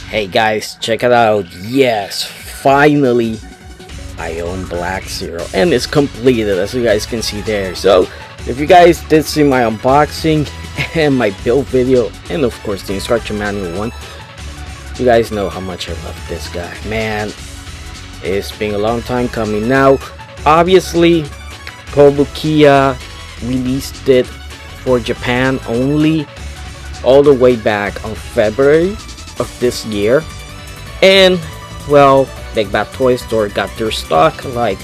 Hey guys, check it out. Yes, finally I own Black Zero and it's completed, as you guys can see there. So if you guys did see my unboxing and my build video, and of course the instruction manual one, you guys know how much I love this guy. Man, it's been a long time coming. Now obviously Kotobukiya released it for Japan only all the way back on February of this year, and well, Big Bad Toy Store got their stock like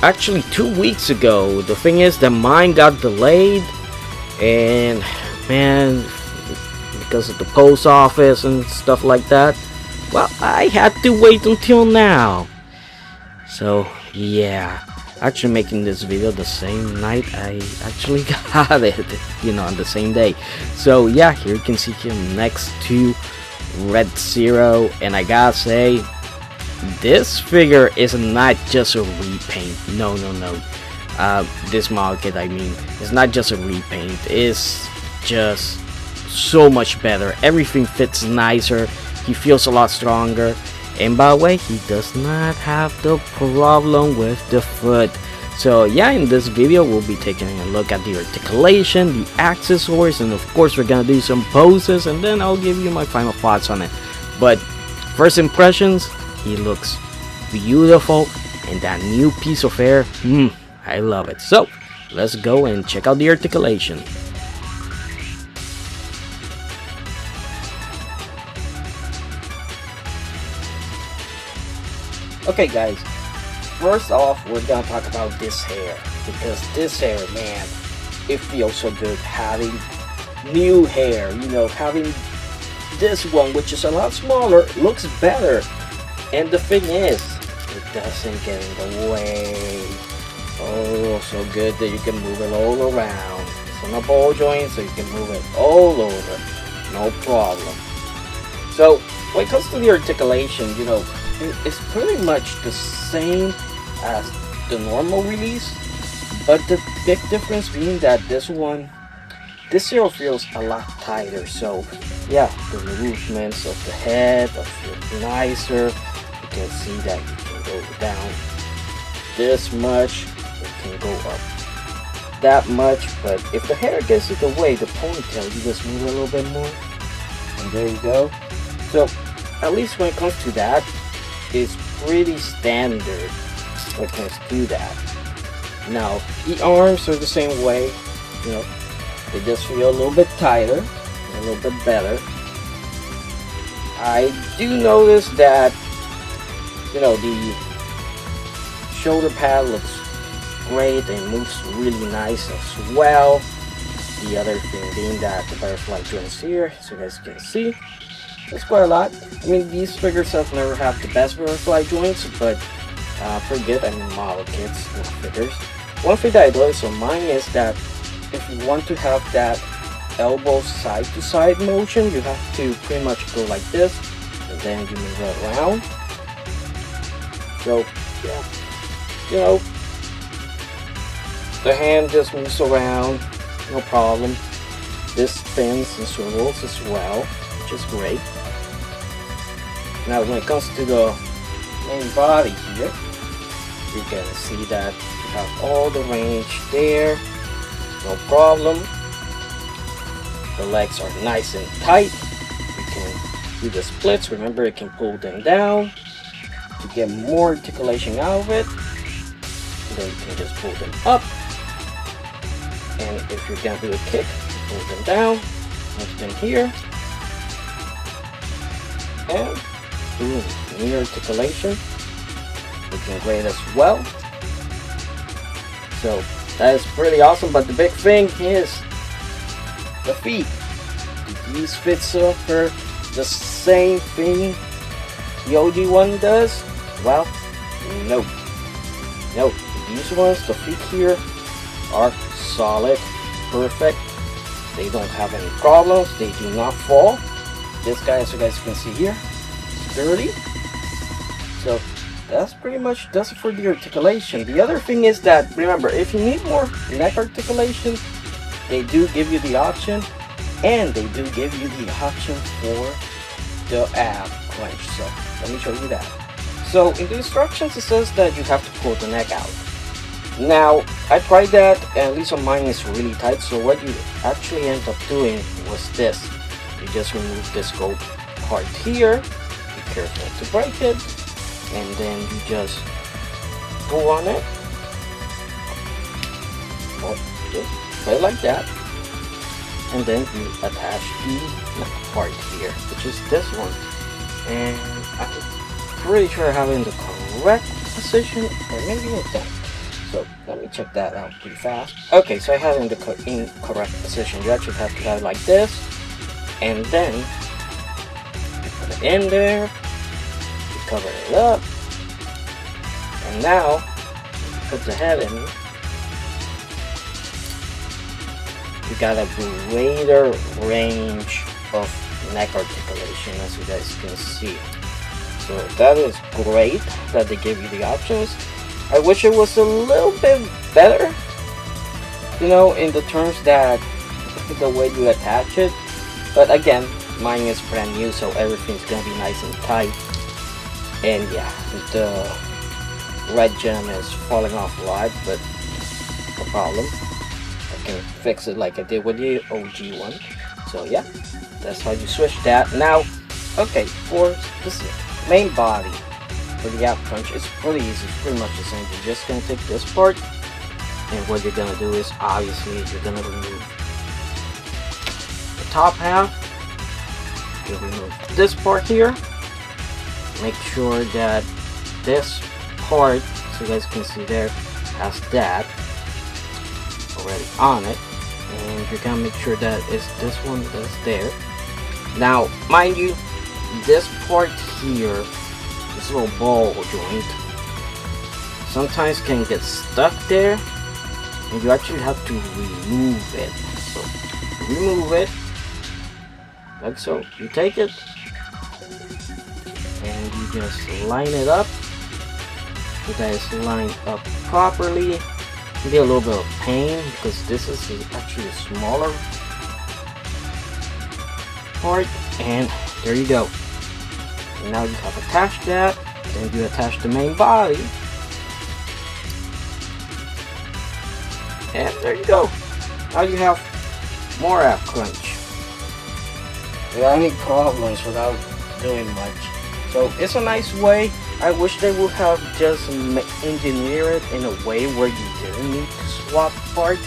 actually 2 weeks ago. The thing is that mine got delayed, and man, because of the post office and stuff like that, well, I had to wait until now. So yeah, actually making this video the same night I actually got it, on the same day. So yeah, here you can see here next to Red Zero, and I gotta say, this figure is not just a repaint. No. This model kit, I mean, it's not just a repaint. It's just so much better. Everything fits nicer. He feels a lot stronger. And by the way, he does not have the problem with the foot. So yeah, in this video we'll be taking a look at the articulation, the accessories, and of course we're gonna do some poses, and then I'll give you my final thoughts on it. But first impressions, he looks beautiful, and that new piece of hair, I love it. So let's go and check out the articulation. Okay guys, first off we're gonna talk about this hair, because this hair, man, it feels so good having new hair. Having this one, which is a lot smaller, looks better, and the thing is, it doesn't get in the way. Oh, so good that you can move it all around. It's on a ball joint, so you can move it all over, no problem. So when it comes to the articulation, it's pretty much the same as the normal release, but the big difference being that this zero feels a lot tighter. So yeah, the movements of the head feel nicer. You can see that you can go down this much, it can go up that much, but if the hair gets in the way, the ponytail, you just move a little bit more, and there you go. So at least when it comes to that, it's pretty standard when it comes to that. Now the arms are the same way, they just feel a little bit tighter, a little bit better. I do notice that the shoulder pad looks great and moves really nice as well. The other thing being that the butterfly joints here, so you guys can see, that's quite a lot. I mean, these figures have never had the best butterfly joints, but pretty good. I mean, model kits, not figures. One thing that I noticed on mine is that if you want to have that elbow side to side motion, you have to pretty much go like this, and then you move it around. So yeah, the hand just moves around, no problem. This spins and swivels as well, which is great. Now when it comes to the main body here, you can see that you have all the range there, no problem. The legs are nice and tight. You can do the splits. Remember, you can pull them down to get more articulation out of it. And then you can just pull them up. And if you're gonna do a kick, pull them down, move them here, and boom, knee articulation, looking great as well. So that is pretty awesome. But the big thing is the feet. Do these fit for the same thing the OG one does? Well, no. These ones, the feet here are solid, perfect. They don't have any problems. They do not fall. This guy, as you guys can see here, sturdy. So that's pretty much does it for the articulation. The other thing is that, remember, if you need more neck articulation, they do give you the option, and they do give you the option for the ab clench. So let me show you that. So in the instructions it says that you have to pull the neck out. Now I tried that, and at least on mine is really tight, so what you actually end up doing was this. You just remove this gold part here, be careful to break it, and then you just pull on it, just play like that, and then you attach the neck part here, which is this one, and I'm pretty sure I have it in the correct position, or maybe it doesn't. So let me check that out pretty fast. Okay, so I have it in the incorrect position. You actually have to have it like this, and then you put it in there, you cover it up, and now you put the head in. You got a greater range of neck articulation, as you guys can see. So that is great that they give you the options. I wish it was a little bit better, you know, in the terms that the way you attach it. But again, mine is brand new, so everything's gonna be nice and tight. And yeah, the red gem is falling off a lot, but no problem. I can fix it like I did with the OG one. So yeah, that's how you switch that. Now, okay, for this main body, for the ab crunch, it's pretty easy. It's pretty much the same. You're just gonna take this part, and what you're gonna do is obviously you're gonna remove the top half. You remove this part here. Make sure that this part, so you guys can see there, has that already on it, and you're gonna make sure that it's this one that's there. Now, mind you, this part here, this little ball joint, sometimes can get stuck there, and you actually have to remove it. So remove it like so. You take it and you just line it up. You guys line up properly. It'll be a little bit of pain because this is actually a smaller part, and there you go. Now you have attached that, and you attach the main body, and there you go. Now you have more ab crunch without any problems, without doing much. So it's a nice way. I wish they would have just engineered it in a way where you didn't need to swap parts.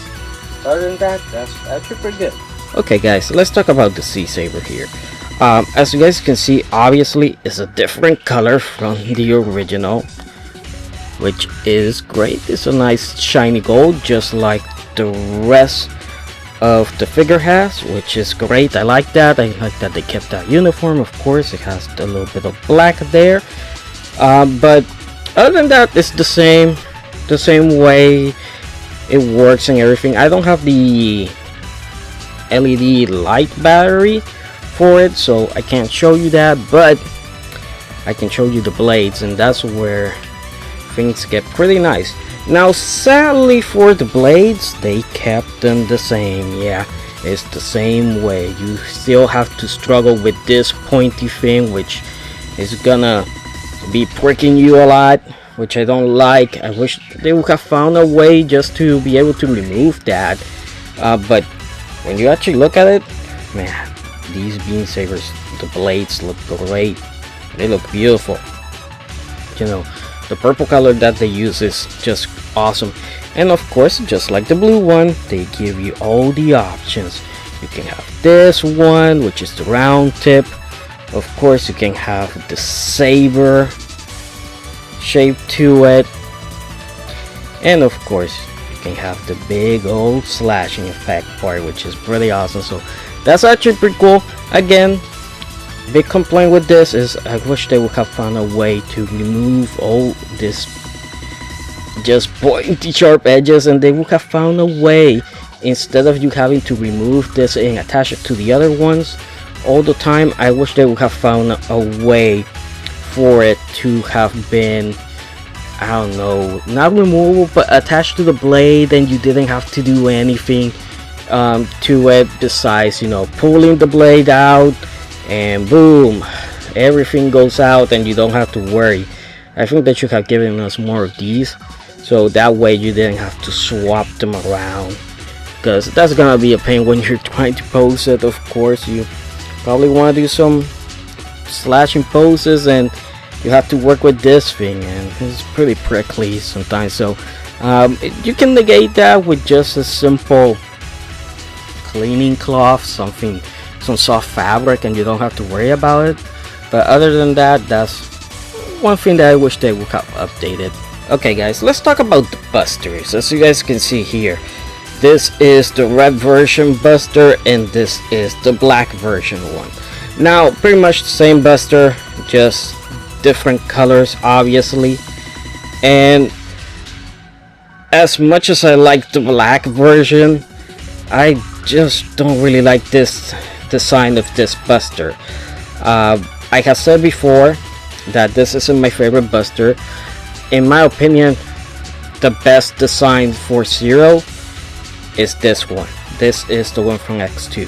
Other than that, that's actually pretty good. Okay guys, so let's talk about the C-Saber here. As you guys can see, obviously it's a different color from the original, which is great. It's a nice shiny gold, just like the rest of the figure has, which is great. I like that. I like that they kept that uniform. Of course, it has a little bit of black there, but other than that, it's the same way it works and everything. I don't have the LED light battery for it, so I can't show you that, but I can show you the blades, and that's where things get pretty nice. Now sadly for the blades, they kept them the same. Yeah, it's the same way. You still have to struggle with this pointy thing, which is gonna be pricking you a lot, which I don't like. I wish they would have found a way just to be able to remove that, but when you actually look at it, man, these beam sabers, the blades look great. They look beautiful. You know, the purple color that they use is just awesome. And of course, just like the blue one, they give you all the options. You can have this one, which is the round tip. Of course, you can have the saber shape to it, and of course you can have the big old slashing effect part, which is pretty awesome. So that's actually pretty cool. Again, big complaint with this is I wish they would have found a way to remove all this just pointy sharp edges, and they would have found a way, instead of you having to remove this and attach it to the other ones all the time. I wish they would have found a way for it to have been, I don't know, not removable, but attached to the blade, and you didn't have to do anything to it besides, you know, pulling the blade out and boom, everything goes out and you don't have to worry. I think they should have given us more of these, so that way you didn't have to swap them around, because that's gonna be a pain when you're trying to pose it. Of course, you probably want to do some slashing poses and you have to work with this thing, and it's pretty prickly sometimes. So you can negate that with just a simple cleaning cloth, some soft fabric, and you don't have to worry about it. But other than that, that's one thing that I wish they would have updated. Okay guys, let's talk about the busters. As you guys can see here, this is the red version buster and this is the black version one. Now pretty much the same buster, just different colors obviously. And as much as I like the black version, I just don't really like this design of this buster. I have said before that this isn't my favorite buster. In my opinion, the best design for Zero is this one. This is the one from X2,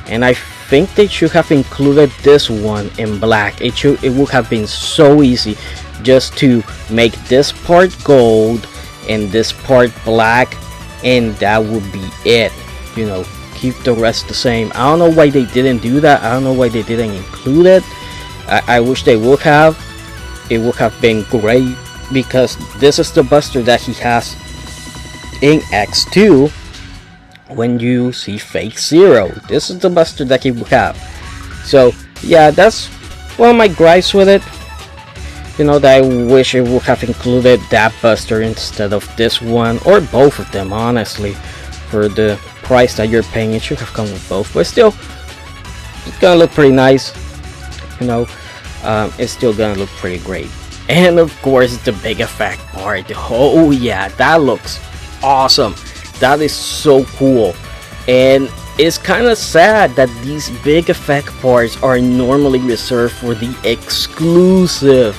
and I think they should have included this one in black. It would have been so easy just to make this part gold and this part black, and that would be it. You know, keep the rest the same. I don't know why they didn't do that. I don't know why they didn't include it. I wish they would have. It would have been great, because this is the buster that he has in X2 when you see fake Zero. This is the buster that he would have. So yeah, that's one of my gripes with it. You know, that I wish it would have included that buster instead of this one, or both of them, honestly. For the price that you're paying, it should have come with both, but still, it's gonna look pretty nice. You know, it's still gonna look pretty great. And of course, the big effect part. Oh yeah, that looks awesome. That is so cool. And it's kind of sad that these big effect parts are normally reserved for the exclusive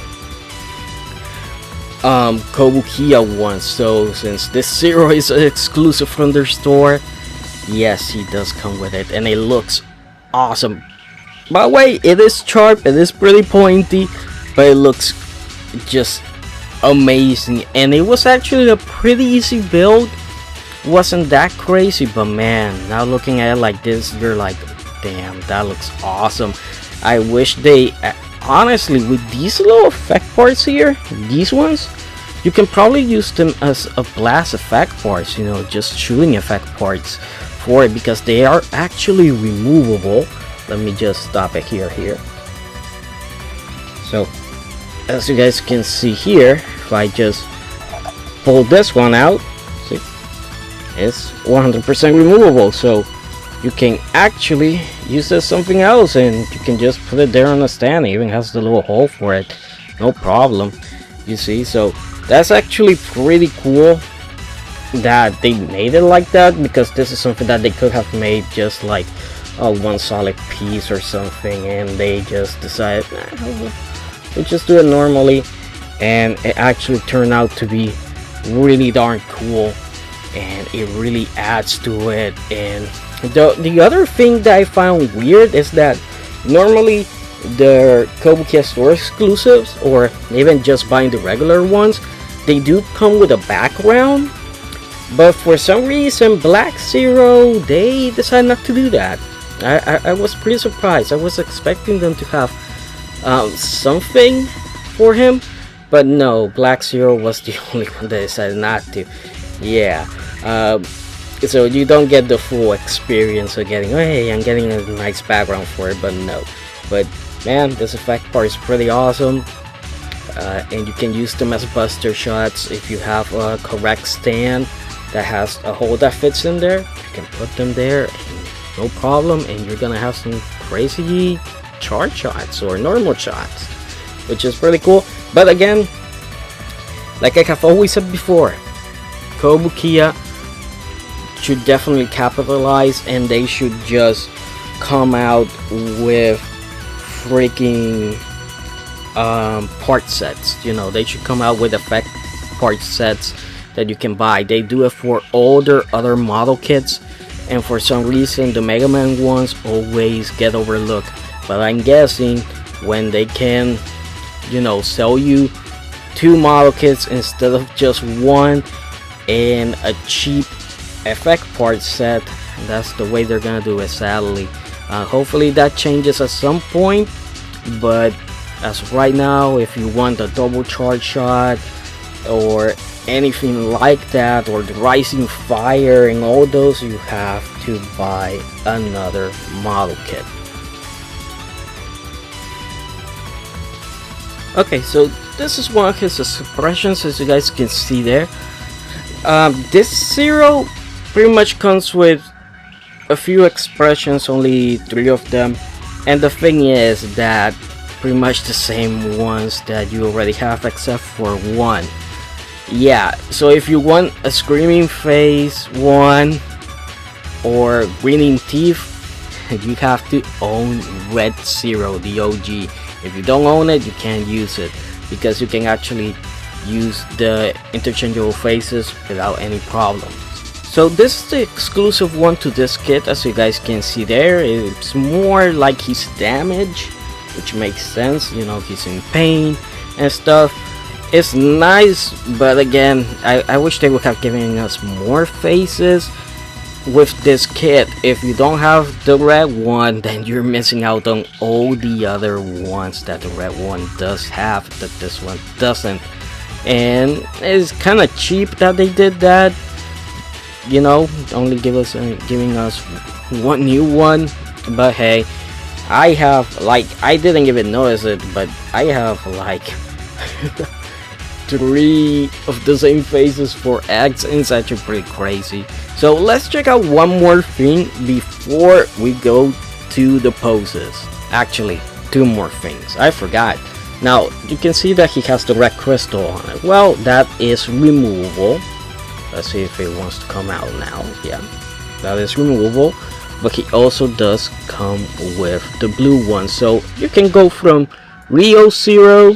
Kotobukiya ones. So since this Zero is exclusive from their store, yes, he does come with it, and it looks awesome. By the way, it is sharp, it is pretty pointy, but it looks just amazing. And it was actually a pretty easy build. Wasn't that crazy, but man, now looking at it like this, you're like, damn, that looks awesome. I wish they, honestly, with these little effect parts here, these ones, you can probably use them as a blast effect parts, you know, just shooting effect parts for it, because they are actually removable. Let me just stop it here. So as you guys can see here, if I just pull this one out, see, it's 100% removable. So you can actually use this something else, and you can just put it there on a stand. It even has the little hole for it, no problem. You see, so that's actually pretty cool that they made it like that, because this is something that they could have made just like one solid piece or something, and they just decided, we'll just do it normally, and it actually turned out to be really darn cool, and it really adds to it. And the other thing that I found weird is that normally the Kotobukiya store exclusives, or even just buying the regular ones, they do come with a background, but for some reason Black Zero, they decided not to do that. I was pretty surprised. I was expecting them to have something for him, but no, Black Zero was the only one that decided not to. Yeah, so you don't get the full experience of getting, oh, hey, I'm getting a nice background for it, but no. But man, this effect part is pretty awesome, and you can use them as buster shots if you have a correct stand that has a hole that fits in there. You can put them there, and no problem, and you're gonna have some crazy charge shots or normal shots, which is pretty cool. But again, like I have always said before, Kotobukiya should definitely capitalize, and they should just come out with freaking part sets. You know, they should come out with effect part sets that you can buy. They do it for all their other model kits, and for some reason the Mega Man ones always get overlooked. But I'm guessing when they can, you know, sell you 2 model kits instead of just one, and a cheap effect part set. That's the way they're gonna do it, sadly. Hopefully that changes at some point, but as of right now, if you want a double charge shot or anything like that, or the rising fire and all those, you have to buy another model kit. Okay, so this is one of his suppressions, as you guys can see there. This zero pretty much comes with a few expressions, only 3 of them, and the thing is that pretty much the same ones that you already have except for one. Yeah, so if you want a screaming face one or grinning teeth, you have to own Red Zero, the OG. If you don't own it, you can't use it, because you can actually use the interchangeable faces without any problem. So this is the exclusive one to this kit, as you guys can see there. It's more like his damage, which makes sense, you know, he's in pain and stuff. It's nice, but again, I wish they would have given us more faces with this kit. If you don't have the red one, then you're missing out on all the other ones that the red one does have that this one doesn't. And it's kind of cheap that they did that, you know, only giving us one new one. But hey, I have, like, I didn't even notice it, but I have like 3 of the same faces for X, and it's actually pretty crazy. So let's check out one more thing before we go to the poses. Actually, 2 more things, I forgot. Now you can see that he has the red crystal on it. Well, that is removable. Let's see if it wants to come out now. Yeah, that is removable, but he also does come with the blue one, so you can go from Rio Zero,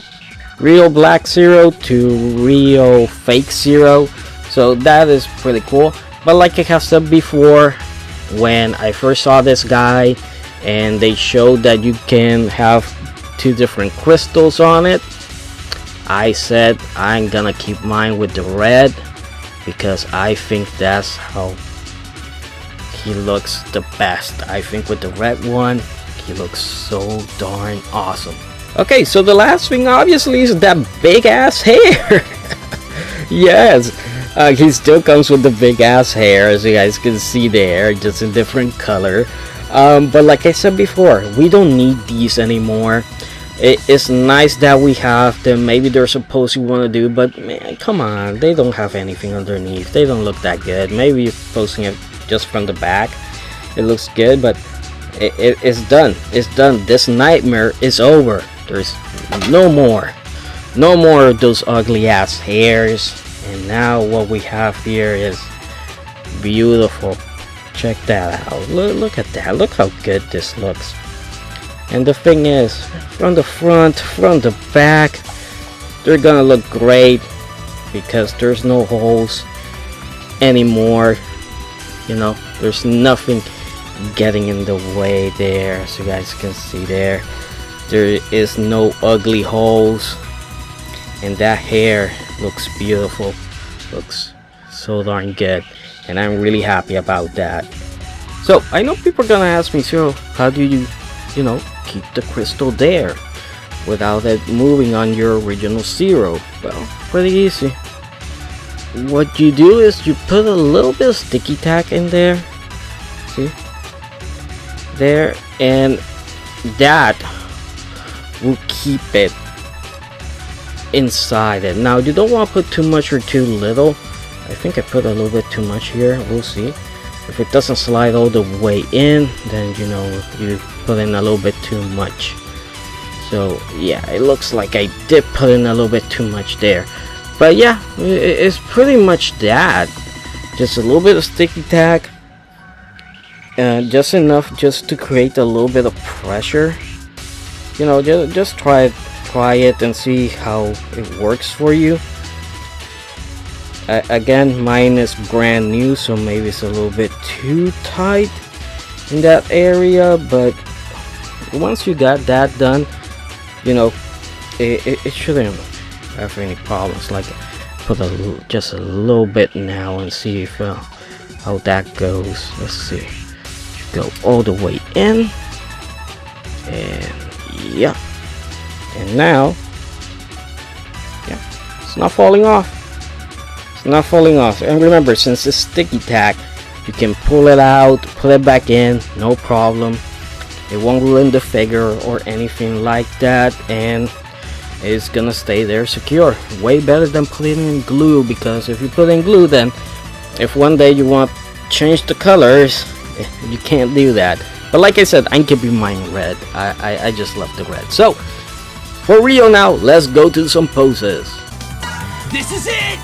Rio Black Zero to Rio Fake Zero. So that is pretty cool. But like I have said before, when I first saw this guy and they showed that you can have 2 different crystals on it, I said I'm gonna keep mine with the red, because I think that's how he looks the best. I think with the red one, he looks so darn awesome. Okay, so the last thing obviously is that big ass hair. Yes, he still comes with the big ass hair, as you guys can see there, just in different color. But like I said before, we don't need these anymore. It's nice that we have them. Maybe there's a pose you want to do, but man, come on, they don't have anything underneath. They don't look that good. Maybe posting it just from the back, it looks good, but it's done. It's done. This nightmare is over. There's no more of those ugly ass hairs. And now what we have here is beautiful. Check that out. Look at that. Look how good this looks. And the thing is, from the front, from the back, they're gonna look great, because there's no holes anymore. You know, there's nothing getting in the way there, as you guys can see there. There is no ugly holes, and that hair looks beautiful, looks so darn good, and I'm really happy about that. So I know people are gonna ask me, so how do you know, keep the crystal there without it moving on your original zero? Well, pretty easy. What you do is you put a little bit of sticky tack in there, see there, and that will keep it inside it. Now you don't want to put too much or too little. I think I put a little bit too much here. We'll see. If it doesn't slide all the way in, then you know you put in a little bit too much. So yeah, it looks like I did put in a little bit too much there. But yeah, it's pretty much that. Just a little bit of sticky tack, just enough just to create a little bit of pressure. You know, just try it and see how it works for you. Again, mine is brand new, so maybe it's a little bit too tight in that area, but once you got that done, you know, it shouldn't have any problems. Like, put just a little bit now and see if how that goes. Let's see. Go all the way in, and yeah, and now, yeah, it's not falling off. It's not falling off. And remember, since it's sticky tack, you can pull it out, put it back in, no problem. It won't ruin the figure or anything like that, and it's gonna stay there secure. Way better than putting in glue, because if you put in glue, then if one day you want to change the colors, you can't do that. But like I said, I'm keeping mine red. I just love the red. So for real now, let's go to some poses. This is it!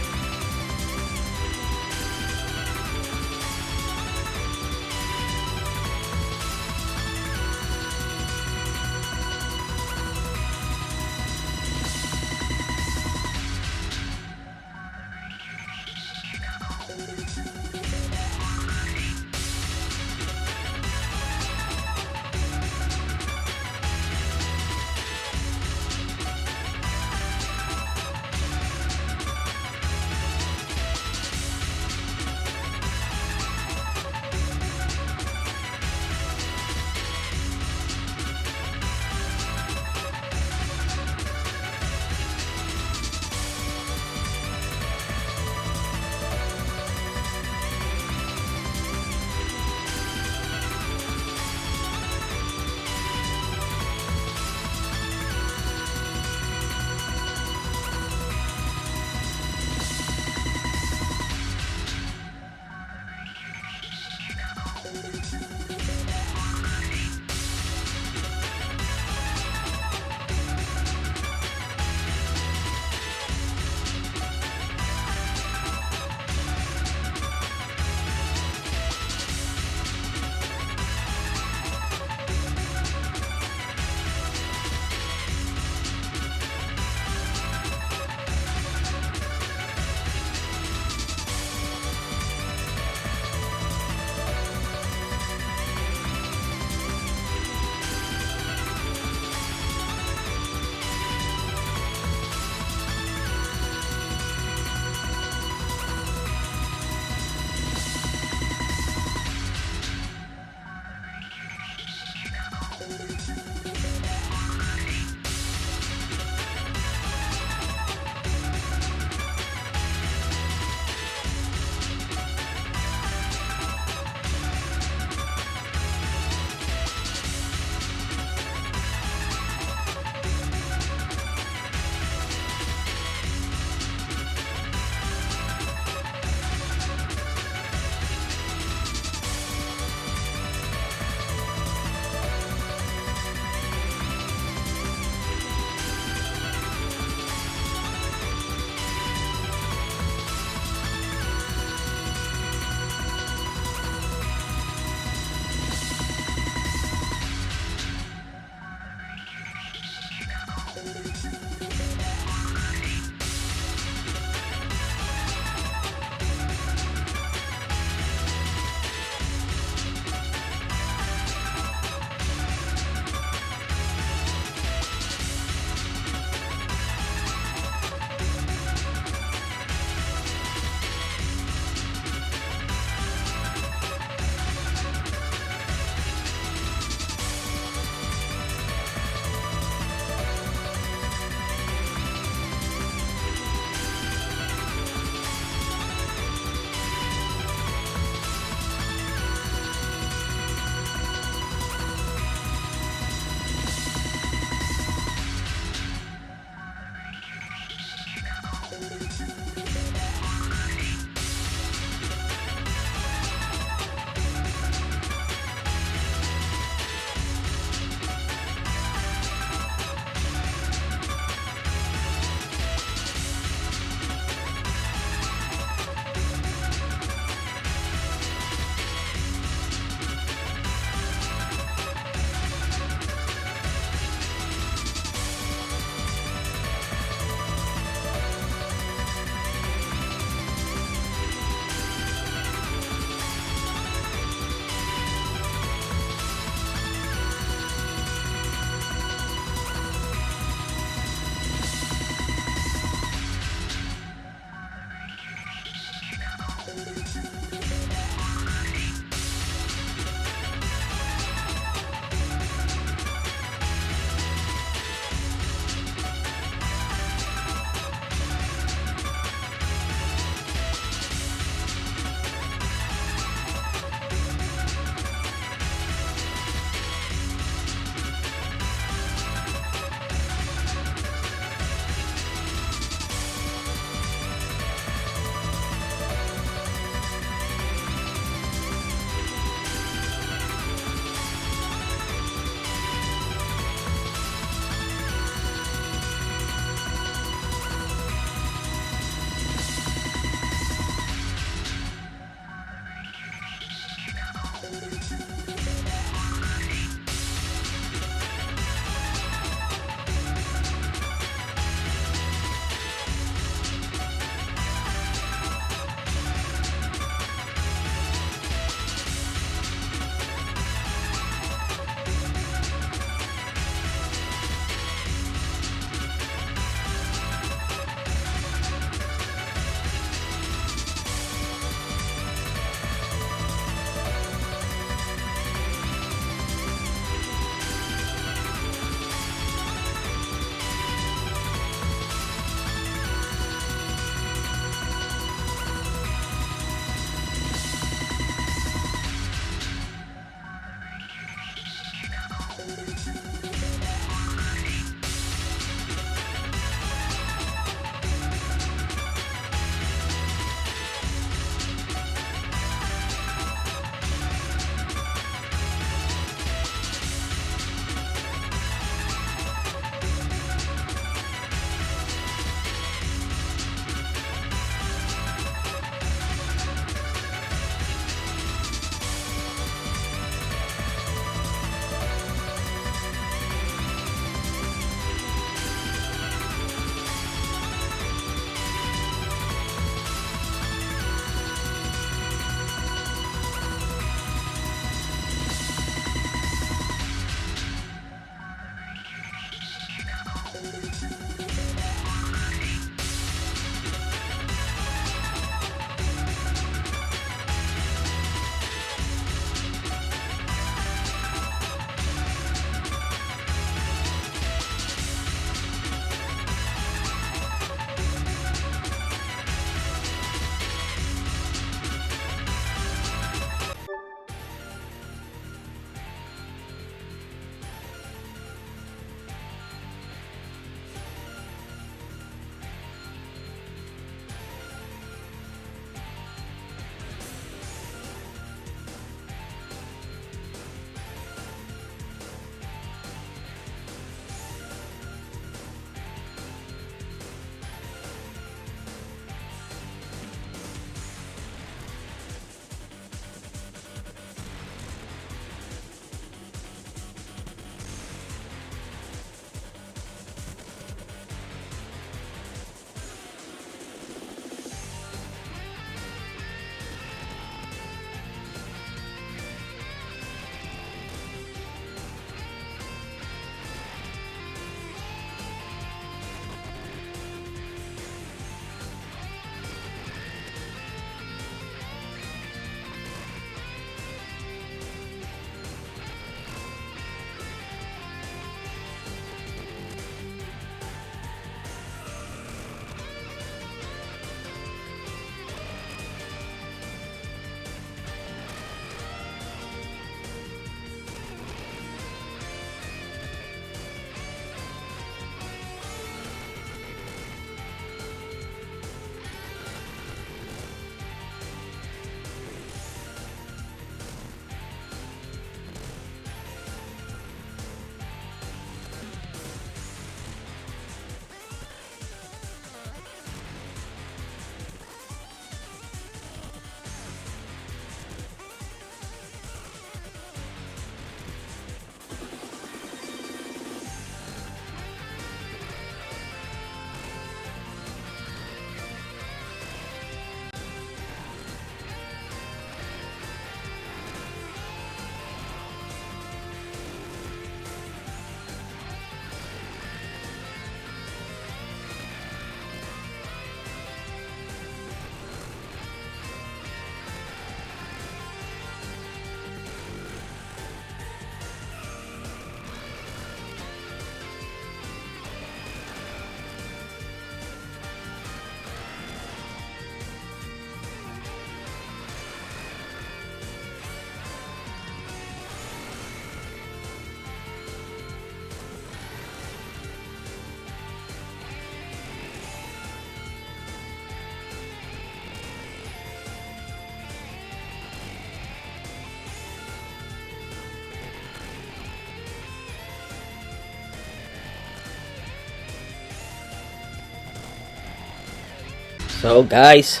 So guys,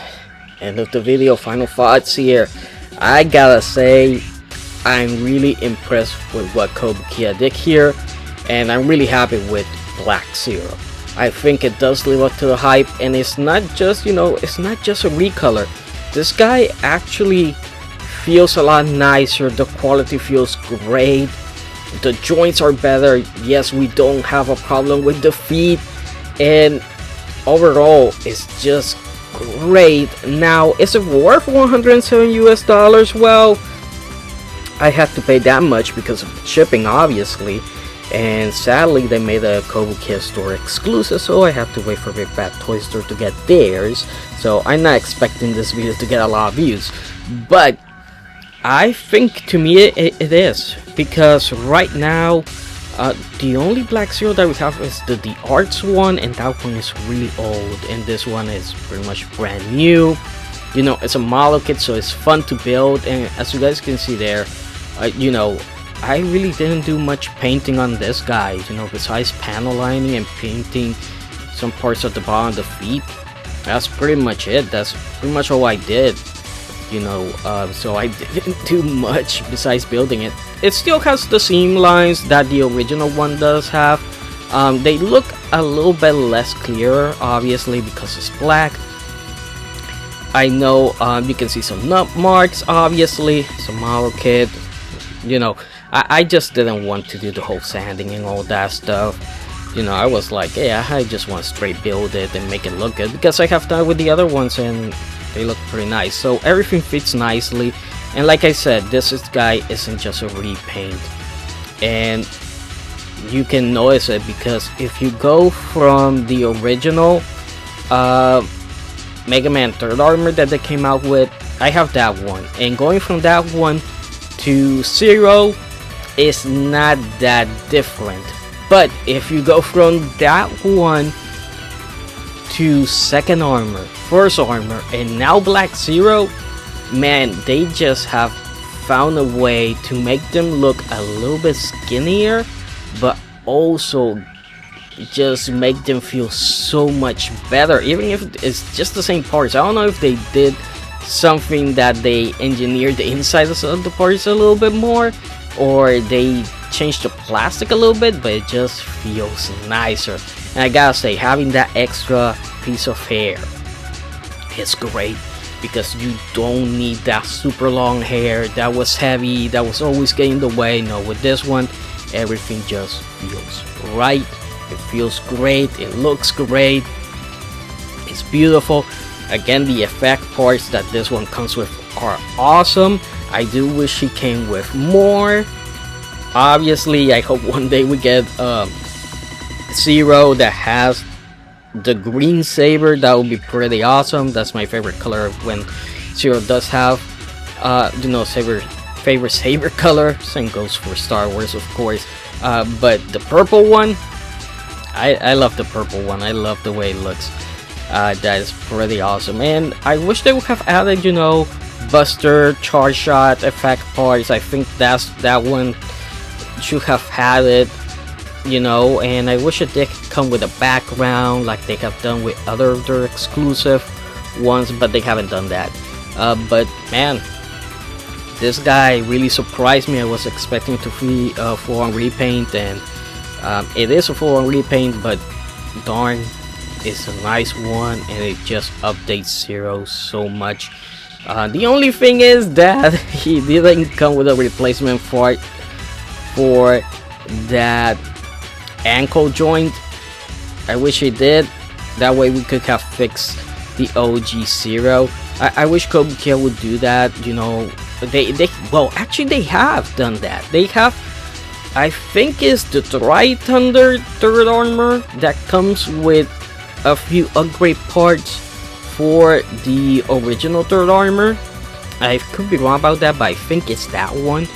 end of the video, final thoughts here. I gotta say, I'm really impressed with what Kotobukiya did here, and I'm really happy with Black Zero. I think it does live up to the hype, and it's not just, it's not just a recolor. This guy actually feels a lot nicer, the quality feels great, the joints are better. Yes, we don't have a problem with the feet, and overall it's just great. Now, is it worth $107? Well, I had to pay that much because of the shipping, obviously, and sadly they made a Kotobukiya store exclusive, so I have to wait for Big Bad Toy Store to get theirs. So I'm not expecting this video to get a lot of views, but I think to me it is, because right now the only Black Zero that we have is the Arts one, and that one is really old, and this one is pretty much brand new. It's a model kit, so it's fun to build, and as you guys can see there, I really didn't do much painting on this guy, besides panel lining and painting some parts of the bottom of the feet. That's pretty much it. That's pretty much all I did. So I didn't do much besides building it. It still has the seam lines that the original one does have. They look a little bit less clear, obviously, because it's black. I know you can see some nut marks, obviously, some model kit. I just didn't want to do the whole sanding and all that stuff. I was like, yeah, I just want to straight build it and make it look good, because I have done with the other ones and they look pretty nice. So everything fits nicely, and like I said, this guy isn't just a repaint, and you can notice it because if you go from the original Mega Man 3rd Armor that they came out with, I have that one, and going from that one to Zero is not that different. But if you go from that one to 2nd Armor, 1st Armor, and now Black Zero, man, they just have found a way to make them look a little bit skinnier, but also just make them feel so much better, even if it's just the same parts. I don't know if they did something that they engineered the insides of the parts a little bit more, or they changed the plastic a little bit, but it just feels nicer. And I gotta say, having that extra piece of hair is great, because you don't need that super long hair that was heavy, that was always getting in the way. No, with this one, everything just feels right. It feels great, it looks great, it's beautiful. Again, the effect parts that this one comes with are awesome. I do wish he came with more. Obviously, I hope one day we get Zero that has the green saber. That would be pretty awesome. That's my favorite color when Zero does have favorite saber color. Same goes for Star Wars, of course. But the purple one, I love the purple one. I love the way it looks. That is pretty awesome, and I wish they would have added, Buster, Charge Shot, effect parts. I think that one should have had it, and I wish it did come with a background like they have done with other their exclusive ones, but they haven't done that. But man, this guy really surprised me. I was expecting to be a full-on repaint, and it is a full-on repaint, but darn, it's a nice one, and it just updates Zero so much. The only thing is that he didn't come with a replacement part for that ankle joint. I wish he did. That way we could have fixed the OG Zero. I wish Kotobukiya would do that. Well, actually they have done that. They have, I think it's the Dry Thunder 3rd Armor that comes with a few upgrade parts for the original 3rd Armor. I could be wrong about that, but I think it's that one.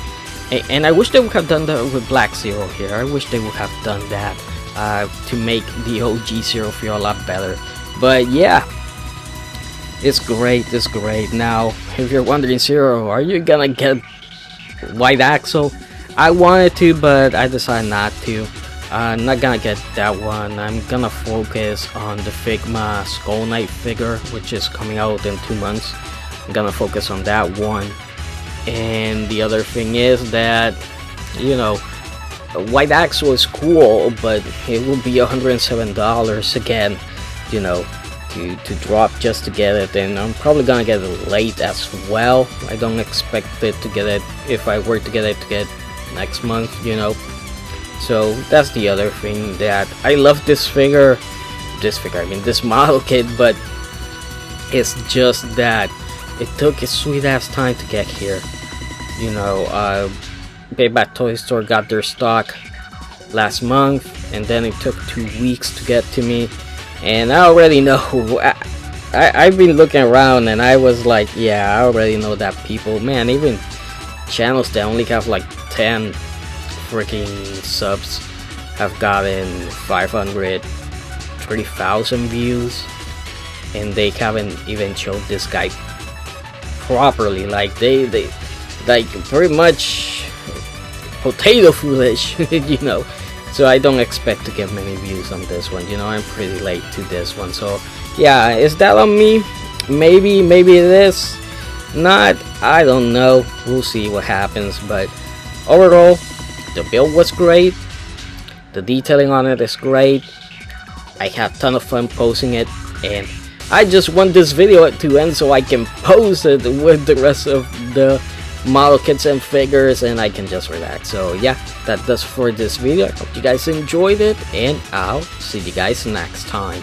And I wish they would have done that with Black Zero here. I wish they would have done that to make the OG Zero feel a lot better. But yeah, it's great. It's great. Now, if you're wondering, Zero, are you gonna get white axle? I wanted to, but I decided not to. I'm not gonna get that one. I'm gonna focus on the Figma Skull Knight figure, which is coming out in 2 months. I'm gonna focus on that one. And the other thing is that, you know, White Axle is cool, but it will be $107 again, you know, to drop just to get it. And I'm probably gonna get it late as well. I don't expect it to get it, if I were to get it, to get next month, you know. So that's the other thing, that I love this figure, I mean this model kit, but it's just that it took a sweet ass time to get here. You know, Payback Toy Store got their stock last month, and then it took 2 weeks to get to me, and I already know, I've been looking around and I was like, yeah, I already know that people, man, even channels that only have like 10 freaking subs have gotten 500, 30,000 views, and they haven't even showed this guy properly. Like they like pretty much potato foolish, you know. So I don't expect to get many views on this one, you know. I'm pretty late to this one, so yeah. Is that on me? Maybe it is. Not, I don't know, we'll see what happens. But overall, the build was great, the detailing on it is great. I had a ton of fun posing it, and I just want this video to end so I can post it with the rest of the model kits and figures, and I can just relax. So yeah, that does for this video. I hope you guys enjoyed it, and I'll see you guys next time.